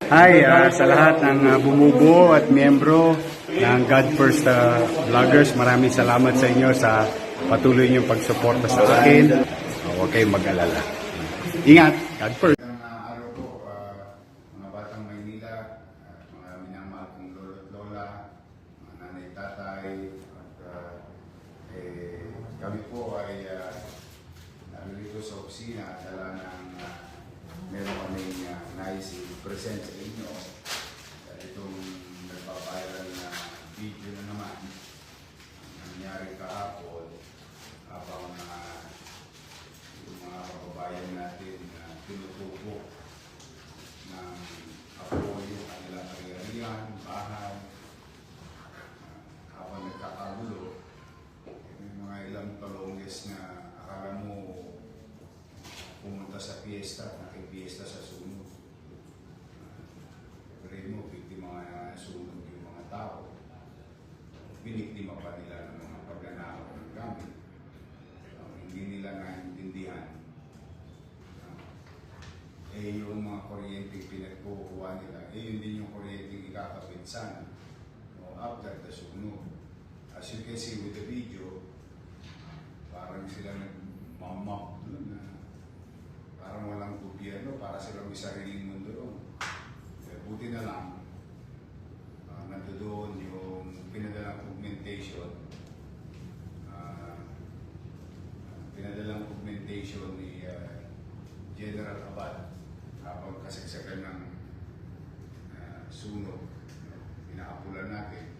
Hi sa lahat ng bumubuo at miyembro ng God First Vloggers. Maraming salamat sa inyo sa patuloy niyong pagsuporta sa akin. Huwag kayong mag-alala. Ingat! God First! Magandang araw po, mga batang Maynila, mga minamahal kong lolo at lola, mga nanay tatay, at kami po ay narito sa opisina at dala ng meron kaming nais i-present sa inyo. Itong nagpa-viral na video na naman nangyari kahapon habang yung mga kababayan natin tinutupo ng apoy yung kanilang ari-arian, bahay, habang nagkakagulo. May mga ilang talonges na akala mo pumunta sa piyesta, nakipiesta sa sunog. Pero mo, biktima nga sunog yung mga tao. Biniktima pa nila ng mga pagnanakaw ng gamit. Hindi nila naintindihan. Yung mga kuryente pinagkukuha nila, yun din yung kuryente ikakapit sana after the sunog. As you can see with the video, parang sila nagmamap doon na parang walang gobyerno, para silang may sariling mundo doon. Buti na lang, nandoon yung pinadalang augmentation. Pinadalang augmentation ni General Abad habang kasagsagan ng sunog. Pinaapulan natin.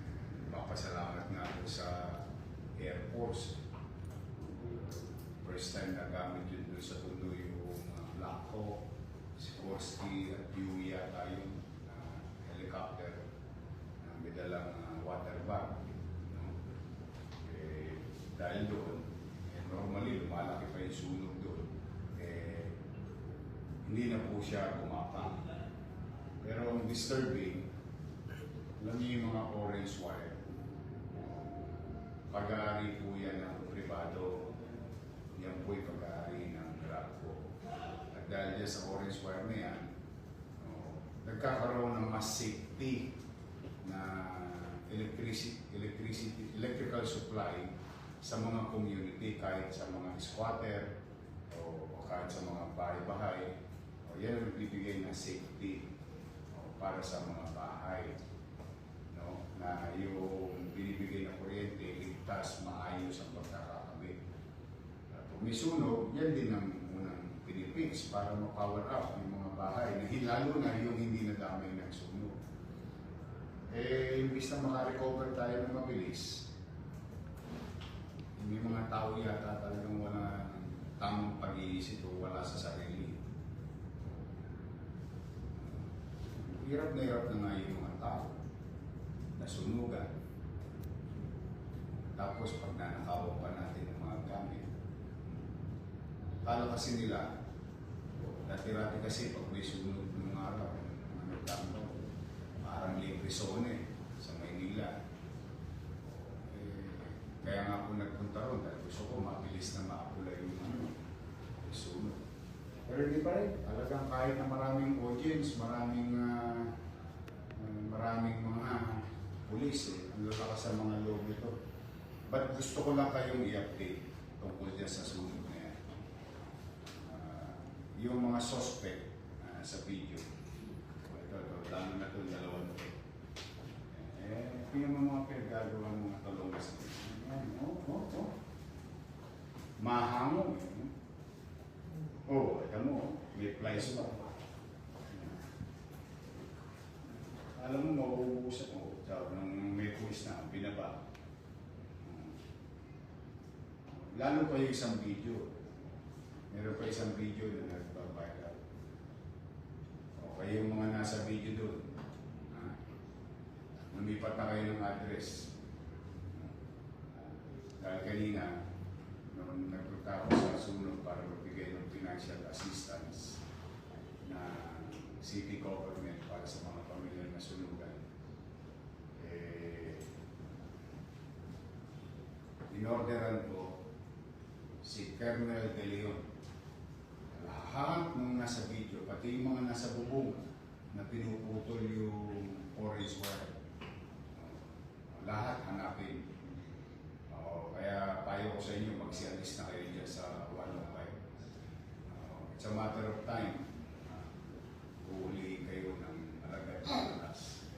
Papasalamat nga po sa Air Force. First time na gamit yun doon sa tundo yung Black Hawk, Sikorsky at Huey yata yung helicopter na may dalang water bag. Dahil doon, normally lumalaki pa yung sunog doon. Hindi na po siya gumapang. Pero ang disturbing, alam niyo yung mga orange wire. Pag-aari po yan ng privado. Yan po yung pag-aari ng Grabco. At dahil dyan sa orange wire na yan, nagkakaroon ng mas safety na electrical supply sa mga community, kahit sa mga squatter o kahit sa mga bahay-bahay. Yan ang nagbibigay ng safety para sa mga bahay. Na yung binibigay na kuryente, ligtas, maayos ang pagkakakabit. Kung may sunog, yan din ang unang pinipix para ma-power up yung mga bahay, lalo na yung hindi nadamay ng sunog. Imbis na makarecover tayo ng mabilis, may mga tao yata talagang wala tamang pag-iisip o wala sa sarili. Hirap na nga yung mga tao. Nasunugan. Tapos pag nanakawan pa natin ng mga gamit, kala kasi nila, dati-rati kasi pag may sunog ng araw, parang libre zone sa Maynila. Kaya nga po nagpunta ron dahil gusto ko mabilis na maapula yung sunog. Pero hindi pa rin, talagang kahit na maraming audience, maraming mga pulis, ang lalakas sa mga loob nito. But gusto ko lang kayong i-update tungkol dyan sa sunog na yan. Yung mga suspect sa video. Ito, lalo na ito, dalawa na ito. Tingnan mo mga pinagagawa ng mga talongas nito. Mahangong. Ito mo, may flies pa. Alam mo, mauubusan mo. Nang may pulis na, binaba. Lalo pa yung isang video. Meron pa isang video na nagpa-viral. Yung mga nasa video doon, lumipat na kayo ng address. Dahil kanina, nung nagpunta ako sa sunog para magbigay ng financial assistance na city government para sa mga pamilya na sunugan, inorderan ko si Colonel De Leon. Lahat ng nasa video, pati yung mga nasa bubong, na pinuputol yung orange wire. Lahat hanapin. Kaya payo ko sa inyo, magsialis na kayo dyan sa 105. It's a matter of time. Uuli kayo ng alagad ng alas.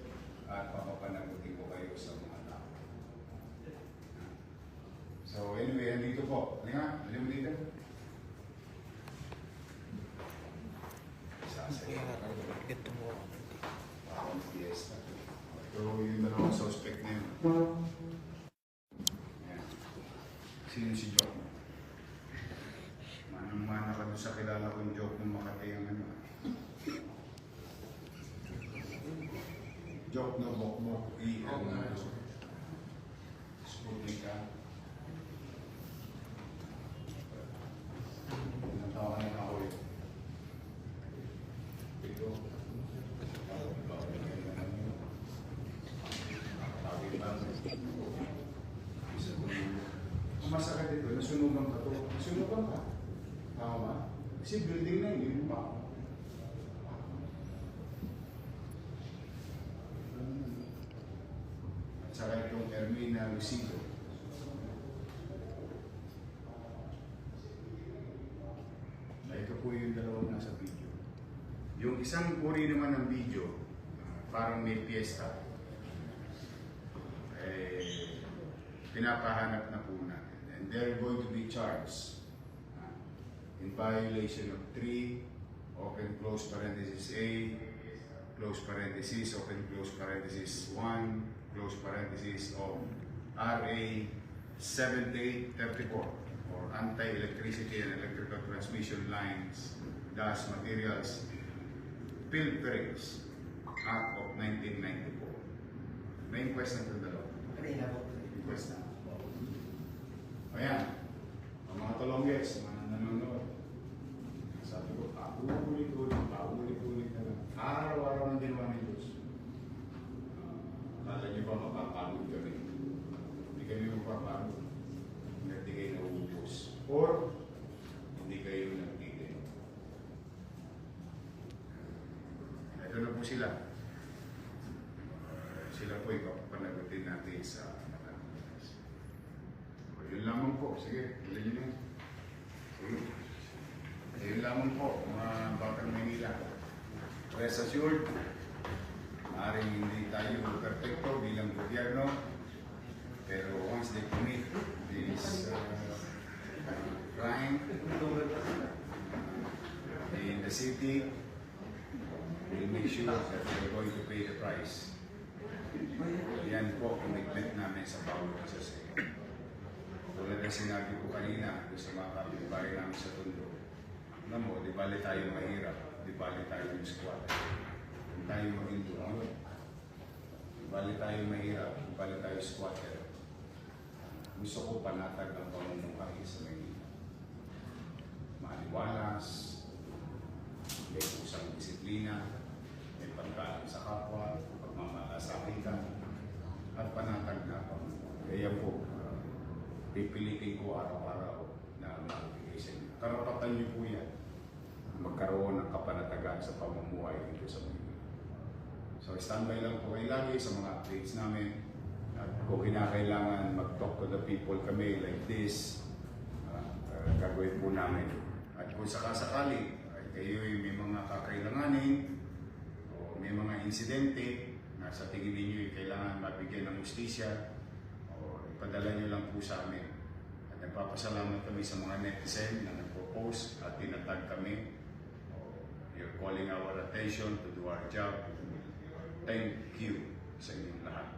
At papapanagutin ko kayo sa mga tao. So anyway, andito po. Halika, alam mo dito. Ito mo. Parang fiesta. So yung dalawang suspect na yun. Ayan. Sino si Joke? Manang-mana ka doon sa kilala kong Joke ng Makati ang ano. Joke na Bokbok. I-L na ito. Sputnik ka. Natawa na ako yun. Ito. Ang masakit dito, nasunugan ka to. Nasunugan ka. Tama ba? Kasi building na yun, pa. At saka itong Ermina Lucido. Ito po yung dalawang nasa video. Yung isang uri naman ng video, parang may piyesta. Pinapahanap na po natin. And they're going to be charged in violation of 3, open close parenthesis A, close parenthesis, open close parenthesis 1, close parenthesis of RA 7834 or anti-electricity and electrical transmission lines, dust materials, pilferings, Act of 1994. May inquest na ito dalawa. Inquest na. Ayan, ang mga talongges, mga nanonood. Sabi ko, paulit-ulit na lang. Araw-araw ng ginawa ng Diyos. Akala niyo ba mapapagod kami? Hindi kami mapapagod. Hindi kayo nauubos. Or, hindi kayo nagtigil. Ito na po sila. Sila po ipapanagutin natin sa yun lamang po. Sige, tuloy nyo na. Sige. Yun lamang po, mga Batang Manila. Rest assured, maaaring hindi tayo perfecto bilang gobyerno, pero once they commit this crime in the city, we'll make sure that they're going to pay the price. Yan po, commitment namin sa bawat isa sa inyo. Tulad na sinabi ko kanina sa mga kapitbahay namin sa Tondo, alam mo, di bali tayo mahirap, di bali tayo yung squad. Kung tayo maging tulungan, di bali tayo mahirap, di bali tayo squatter. Gusto ko panatag ang pamumuhay sa Maynila. Maaliwalas, may pusang disiplina, may pagkain sa kapwa, pagmamalasakit ka, at panatag na pamumuhay. Kaya po, pipilitin ko araw-araw na magbigay sa inyo. Karapatan niyo po yan. Magkaroon ng kapanatagan sa pamumuhay dito sa Manila. So standby lang po kayo lagi sa mga updates namin. At kung kinakailangan mag-talk to the people kami like this, gagawin po namin. At kung sakasakali, kayo may mga kakailanganin o may mga insidente na sa tingin ninyo kailangan mabigyan ng justisya, padala nyo lang po sa amin. At nagpapasalamat kami sa mga netizen na nagpo-post at tinatag kami. You're calling our attention to do our job. Thank you sa inyong lahat.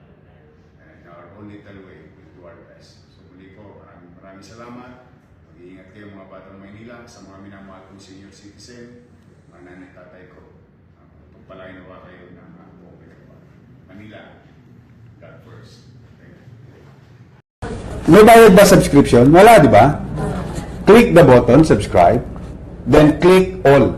And our own little way, we'll do our best. So muli po, maraming salamat. Mag-iingat kayo mga Batang Maynila, sa mga minamahal kong senior citizen, mga nanay tatay ko. Pagpalain na ba kayo ng Manila, God first. May bayad ba subscription? Wala, di ba? Click the button, subscribe, then click all.